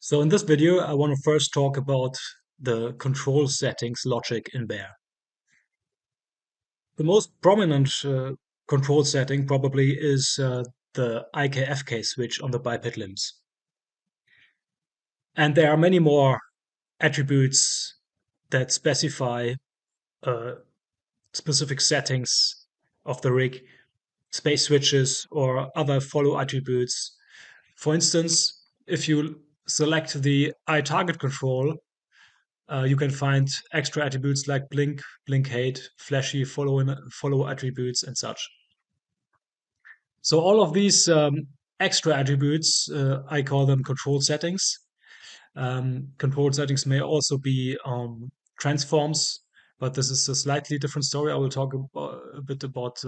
So in this video, I want to first talk about the control settings logic in Bear. The most prominent control setting probably is the IK-FK switch on the biped limbs. And there are many more attributes that specify uh, specific settings of the rig, space switches, or other follow attributes. For instance, if you select the eye target control, you can find extra attributes like blink, blink hate, flashy follow attributes, and such. So all of these extra attributes, I call them control settings. Control settings may also be transforms, but this is a slightly different story. I will talk a bit about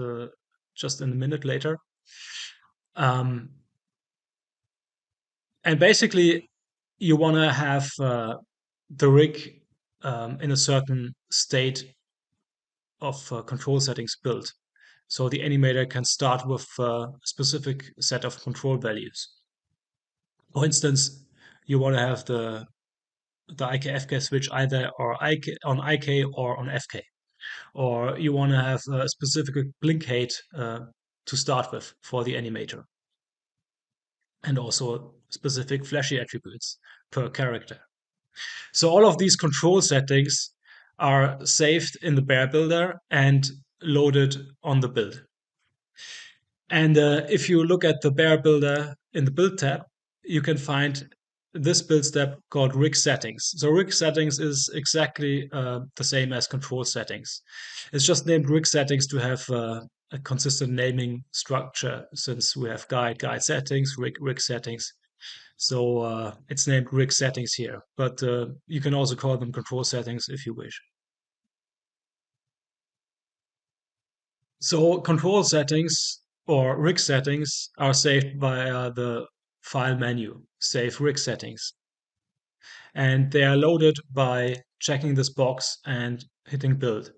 just in a minute later. Um, and basically, you want to have the rig in a certain state of control settings built. So the animator can start with a specific set of control values. For instance, you want to have the IK-FK switch either on IK or on FK. Or you want to have a specific blink height to start with for the animator. And also specific flashy attributes per character. So all of these control settings are saved in the bear builder and loaded on the build. And if you look at the bear builder in the build tab, you can find this build step called rig settings. So rig settings is exactly the same as control settings. It's just named rig settings to have a consistent naming structure, since we have guide settings, rig settings. So it's named rig settings here, but you can also call them control settings if you wish. So control settings or rig settings are saved via the file menu, save rig settings. And they are loaded by checking this box and hitting build.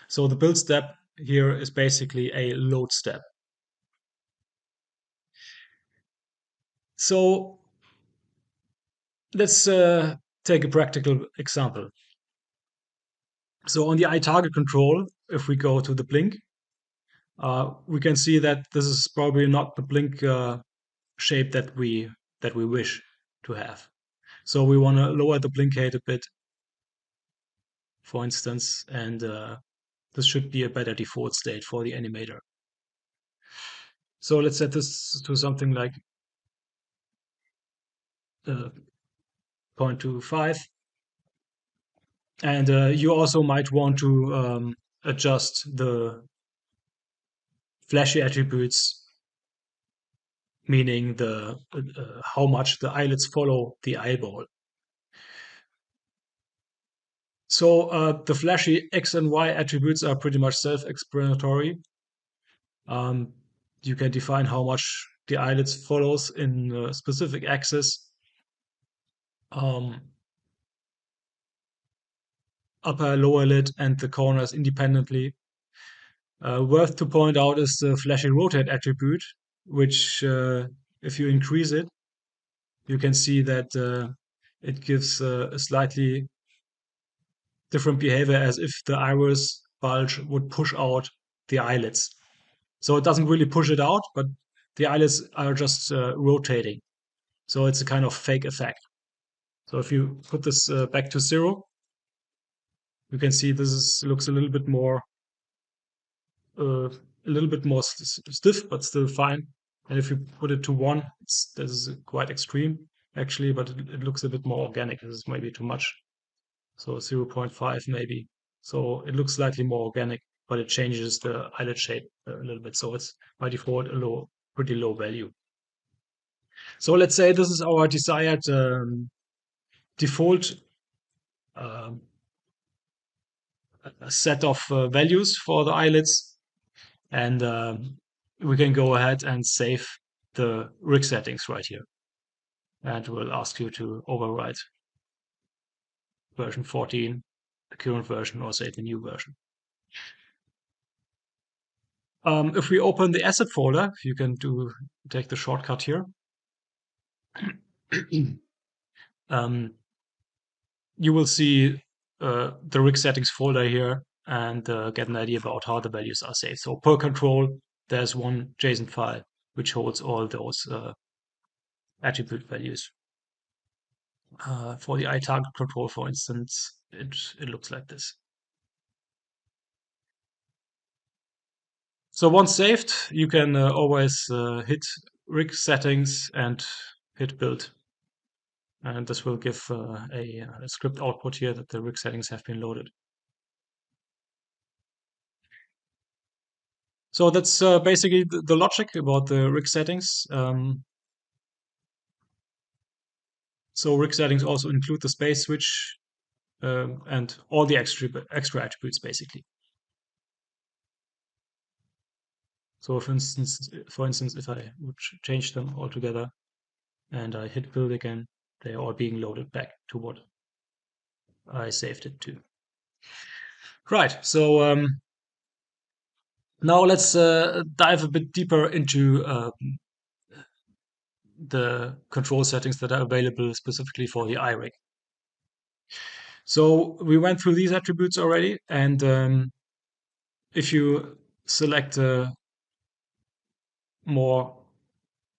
So the build step here is basically a load step. So let's take a practical example. So on the eye target control, if we go to the blink, we can see that this is probably not the blink shape that we wish to have. So we want to lower the blink height a bit, for instance, and this should be a better default state for the animator. So let's set this to something like 0.25. And you also might want to adjust the flashy attributes, meaning the how much the eyelids follow the eyeball. So the flashy X and Y attributes are pretty much self-explanatory. You can define how much the eyelids follows in a specific axis. Upper, lower lid, and the corners independently. Worth to point out is the flashy rotate attribute, which if you increase it, you can see that it gives a slightly different behavior, as if the iris bulge would push out the eyelids. So it doesn't really push it out, but the eyelids are just rotating. So it's a kind of fake effect. So if you put this back to 0, you can see looks a little bit more stiff, but still fine. And if you put it to 1, this is quite extreme actually, but it looks a bit more organic. This is maybe too much. So 0.5 maybe. So it looks slightly more organic, but it changes the eyelid shape a little bit. So it's by default a pretty low value. So let's say this is our desired default set of values for the eyelids, and we can go ahead and save the rig settings right here, and we'll ask you to overwrite version 14, the current version, or save the new version. If we open the asset folder, you can take the shortcut here. um, you will see the rig settings folder here and get an idea about how the values are saved. So per control, there's one JSON file which holds all those attribute values. For the iTarget control, for instance, it looks like this. So once saved, you can always hit rig settings and hit build. And this will give a script output here that the rig settings have been loaded. So that's basically the logic about the rig settings. So rig settings also include the space switch and all the extra attributes, basically. So for instance, if I would change them all together and I hit build again, they are all being loaded back to what I saved it to. Right. So now let's dive a bit deeper into the control settings that are available specifically for the iRig. So we went through these attributes already, and if you select more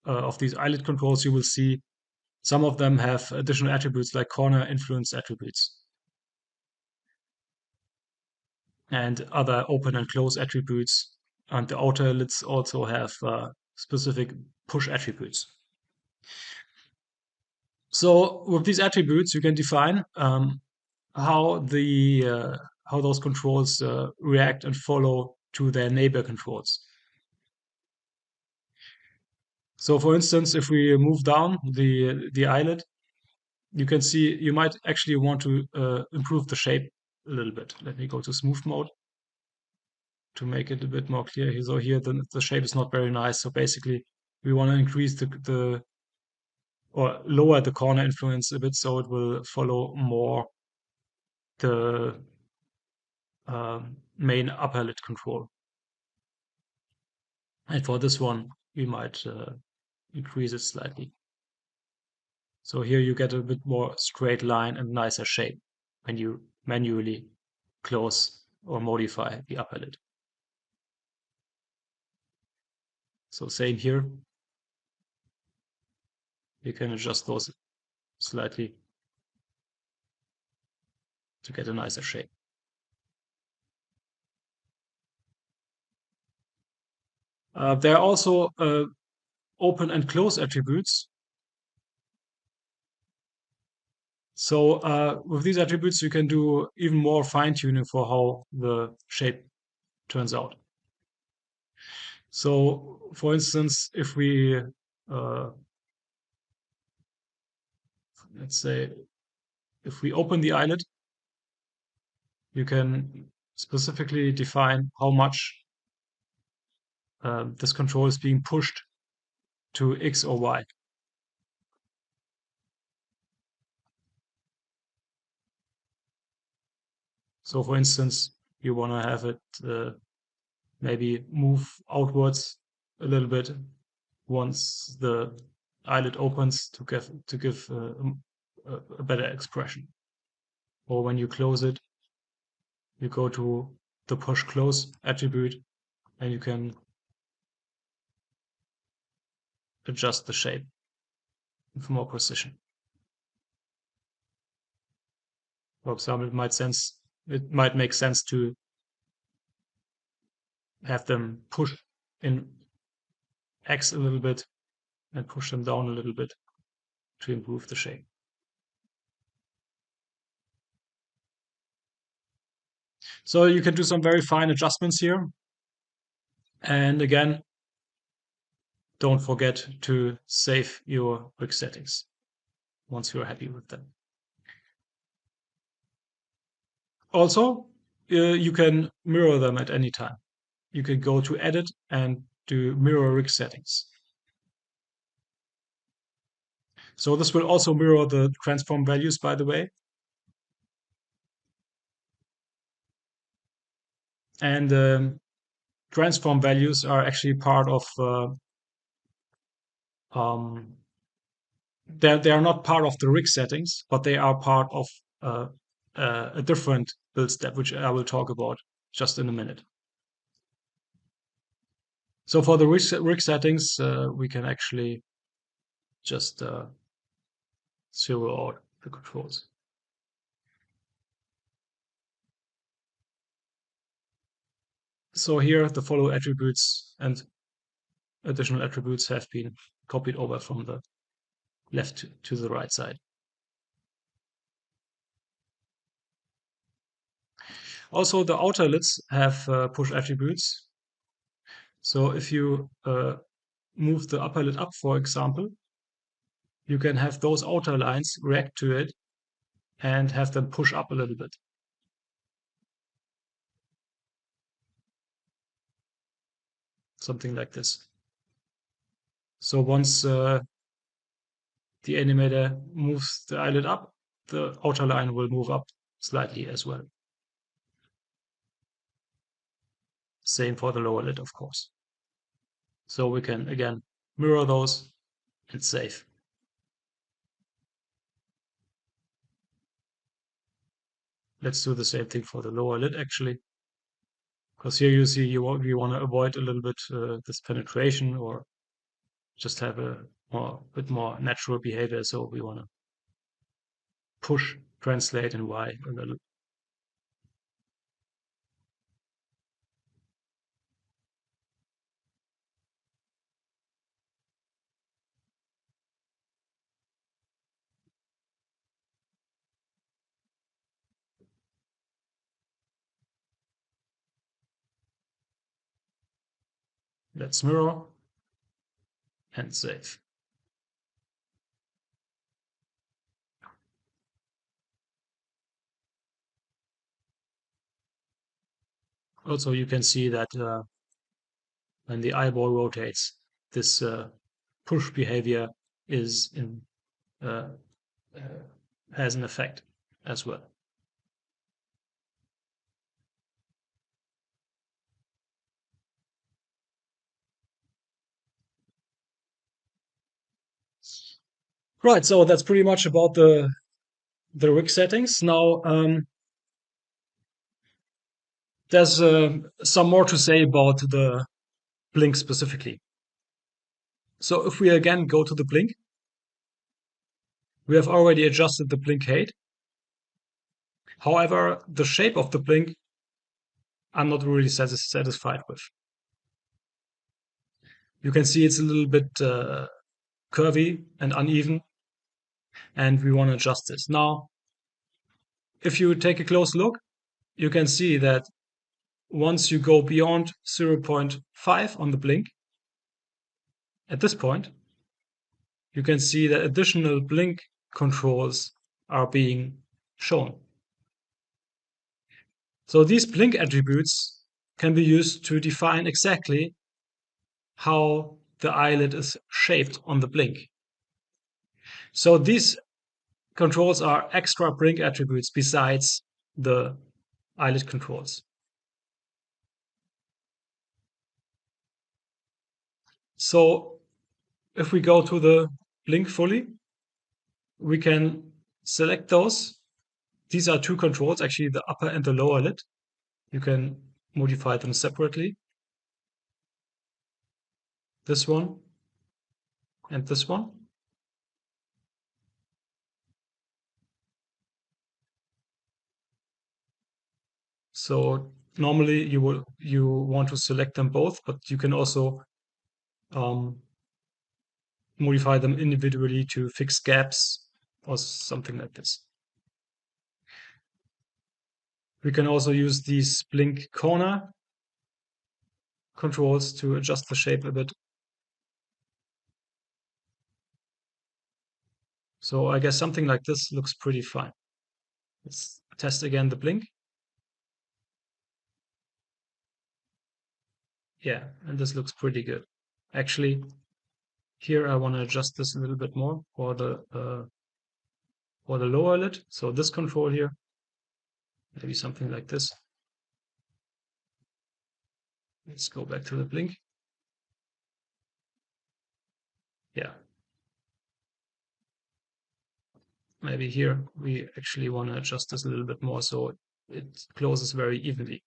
of these eyelid controls, you will see some of them have additional attributes like corner influence attributes and other open and close attributes. And the outer lids also have specific push attributes. So with these attributes, you can define how those controls react and follow to their neighbor controls. So for instance, if we move down the eyelid, you can see you might actually want to improve the shape a little bit. Let me go to smooth mode to make it a bit more clear. So here the shape is not very nice. So basically we want to increase the or lower the corner influence a bit so it will follow more the main upper lid control. And for this one, we might increase it slightly. So here you get a bit more straight line and nicer shape when you manually close or modify the upper lid. So same here. You can adjust those slightly to get a nicer shape. There are also open and close attributes. So with these attributes, you can do even more fine-tuning for how the shape turns out. So for instance, if we, let's say, if we open the eyelid, you can specifically define how much this control is being pushed to X or Y. So for instance, you want to have it maybe move outwards a little bit once the eyelid opens to give a better expression. Or when you close it, you go to the push close attribute and you can adjust the shape with more precision. For example, it might make sense to have them push in X a little bit and push them down a little bit to improve the shape. So you can do some very fine adjustments here. And again, don't forget to save your rig settings once you're happy with them. Also, you can mirror them at any time. You can go to edit and do mirror rig settings. So this will also mirror the transform values, by the way. And transform values are actually part of um, they are not part of the rig settings, but they are part of uh, a different build step, which I will talk about just in a minute. So for the rig settings, we can actually just zero out the controls. So here the follow attributes and additional attributes have been copied over from the left to the right side. Also, the outer lids have push attributes. So if you move the upper lid up, for example, you can have those outer lines react to it and have them push up a little bit. Something like this. So once the animator moves the eyelid up, the outer line will move up slightly as well. Same for the lower lid, of course. So we can, again, mirror those and save. Let's do the same thing for the lower lid, actually. Because here you see you want to avoid a little bit this penetration or just have a bit more natural behavior. So we want to push, translate, and Y a little. Let's mirror and save. Also, you can see that when the eyeball rotates, this push behavior is in uh, uh, has an effect as well. Right, so that's pretty much about the rig settings. Now, there's some more to say about the blink specifically. So if we again go to the blink, we have already adjusted the blink height. However, the shape of the blink I'm not really satisfied with. You can see it's a little bit curvy and uneven, and we want to adjust this. Now, if you take a close look, you can see that once you go beyond 0.5 on the blink, at this point, you can see that additional blink controls are being shown. So these blink attributes can be used to define exactly how the eyelid is shaped on the blink. So these controls are extra blink attributes besides the eyelid controls. So if we go to the blink fully, we can select those. These are two controls, actually the upper and the lower lid. You can modify them separately. This one and this one. So normally you want to select them both, but you can also modify them individually to fix gaps or something like this. We can also use these blink corner controls to adjust the shape a bit. So I guess something like this looks pretty fine. Let's test again the blink. Yeah, and this looks pretty good. Actually, here I want to adjust this a little bit more for the lower lid. So this control here, maybe something like this. Let's go back to the blink. Yeah. maybe here we actually want to adjust this a little bit more so it closes very evenly.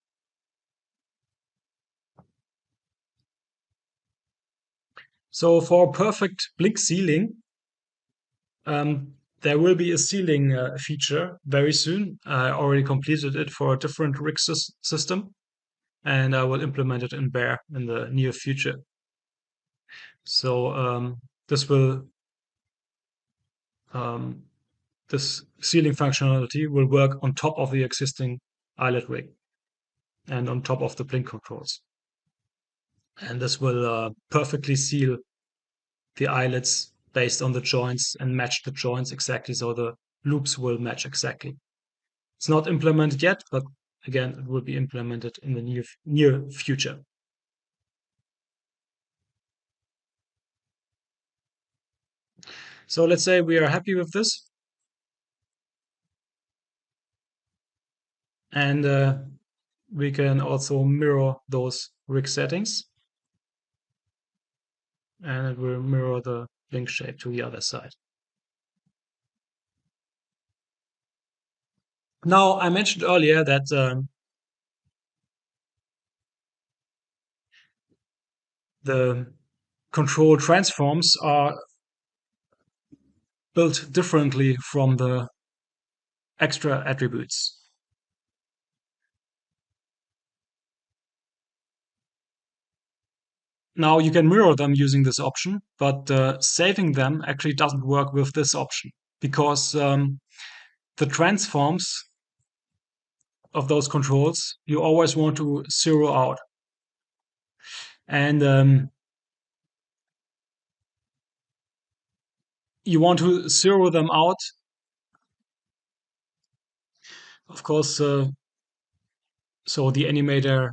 So for perfect blink sealing, there will be a sealing feature very soon. I already completed it for a different rig system, and I will implement it in Bear in the near future. So this will um, this sealing functionality will work on top of the existing eyelet rig and on top of the blink controls. And this will perfectly seal the eyelets based on the joints and match the joints exactly, so the loops will match exactly. It's not implemented yet, but again, it will be implemented in the near future. So let's say we are happy with this, and we can also mirror those rig settings, and it will mirror the blink shape to the other side. Now, I mentioned earlier that the control transforms are built differently from the extra attributes. Now you can mirror them using this option, but saving them actually doesn't work with this option because the transforms of those controls you always want to zero out. And you want to zero them out, of course, so the animator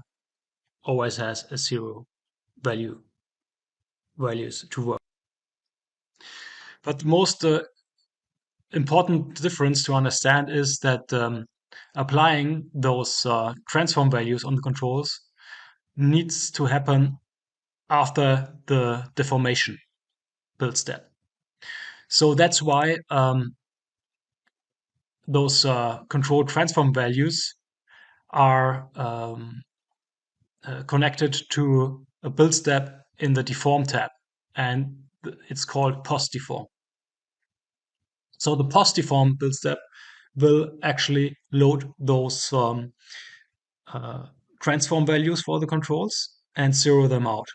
always has a zero values to work. But the most important difference to understand is that applying those transform values on the controls needs to happen after the deformation build step. So that's why those control transform values are connected to a build step in the deform tab, and it's called post deform. So the post deform build step will actually load those uh, transform values for the controls and zero them out.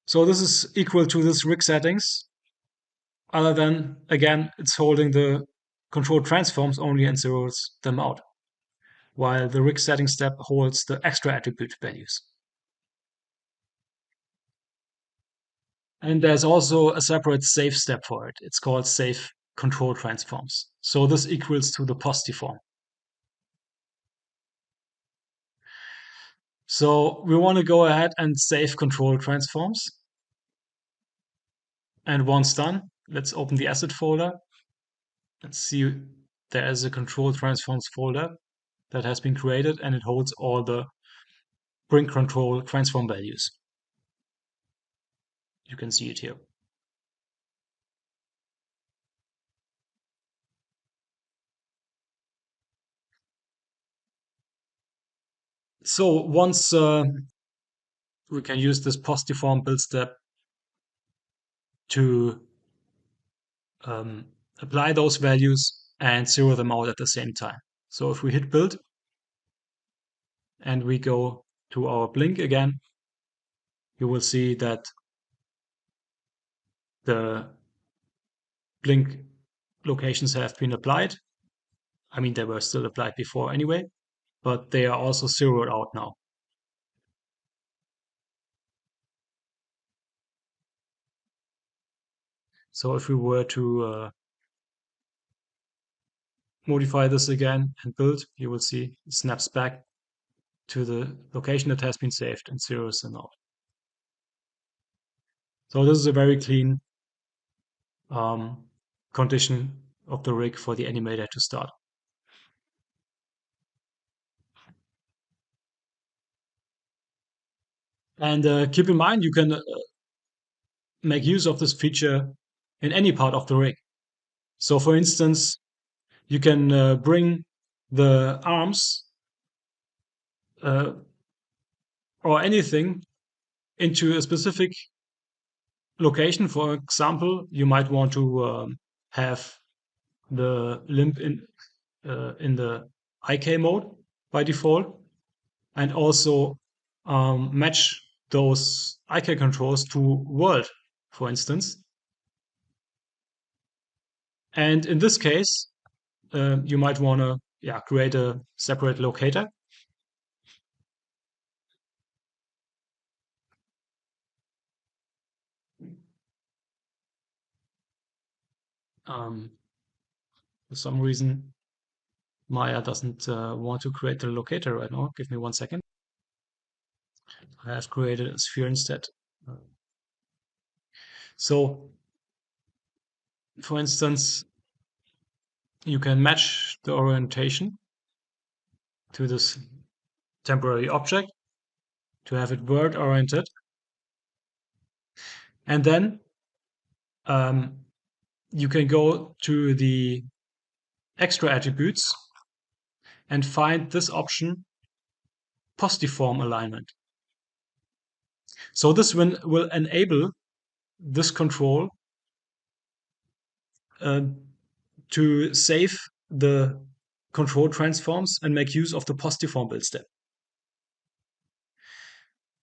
So this is equal to this rig settings, other than, again, it's holding the control transforms only and zeros them out, while the rig setting step holds the extra attribute values. And there's also a separate save step for it. It's called save control transforms. So this equals to the post deform. So we want to go ahead and save control transforms. And once done, let's open the asset folder. Let's see, there is a control transforms folder that has been created, and it holds all the blink control transform values. You can see it here. So once we can use this post deform build step to apply those values and zero them out at the same time. So if we hit build and we go to our blink again, you will see that the blink locations have been applied. I mean, they were still applied before anyway, but they are also zeroed out now. So if we were to modify this again and build, you will see it snaps back to the location that has been saved and zeros them out. So this is a very clean condition of the rig for the animator to start. And keep in mind, you can make use of this feature in any part of the rig. So for instance, you can bring the arms uh, or anything into a specific location. For example, you might want to have the limb in the IK mode by default, and also match those IK controls to world, for instance. And in this case, you might want to create a separate locator. Um, for some reason, Maya doesn't want to create the locator right now. Give me 1 second. I have created a sphere instead. So, for instance, you can match the orientation to this temporary object to have it world oriented. And then you can go to the extra attributes and find this option, postiform alignment. So this will enable this control to save the control transforms and make use of the postiform build step.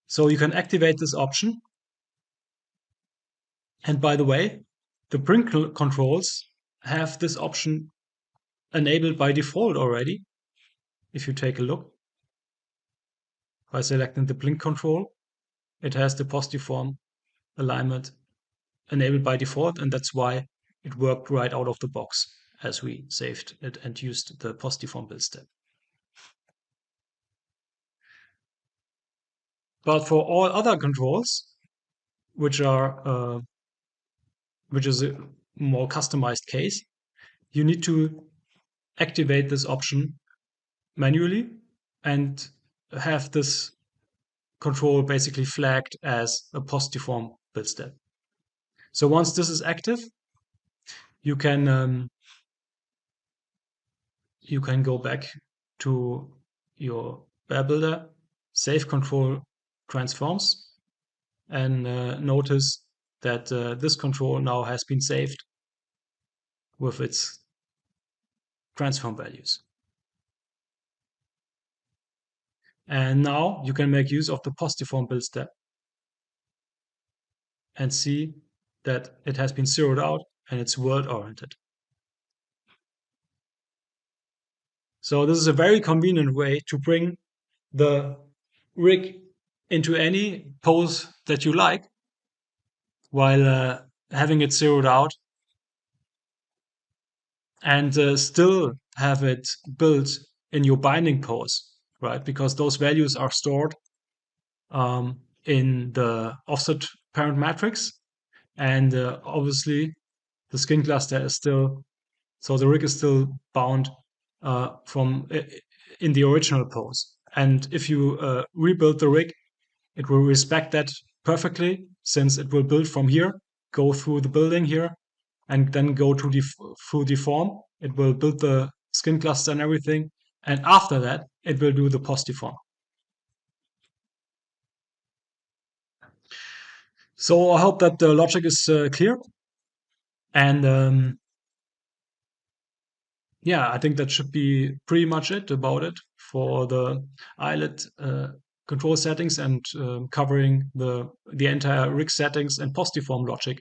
So you can activate this option. And by the way, the print controls have this option enabled by default already. If you take a look, by selecting the blink control, it has the postiform alignment enabled by default, and that's why it worked right out of the box as we saved it and used the postiform build step. But for all other controls, which is a more customized case, you need to activate this option manually and have this control basically flagged as a postiform build step. So once this is active, you can go back to your bear builder, save control transforms, and notice that this control now has been saved with its transform values. And now you can make use of the postiform build step and see that it has been zeroed out and it's world oriented. So this is a very convenient way to bring the rig into any pose that you like while having it zeroed out, and still have it built in your binding pose, right? Because those values are stored in the offset parent matrix, and obviously the skin cluster is still, so the rig is still bound from in the original pose. And if you rebuild the rig, it will respect that perfectly, since it will build from here, go through the building here, and then go to through deform. It will build the skin cluster and everything, and after that, it will do the postiform. So I hope that the logic is clear, and yeah, I think that should be pretty much it about it for the eyelet control settings and covering the entire rig settings and postiform logic.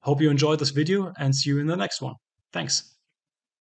Hope you enjoyed this video and see you in the next one. Thanks.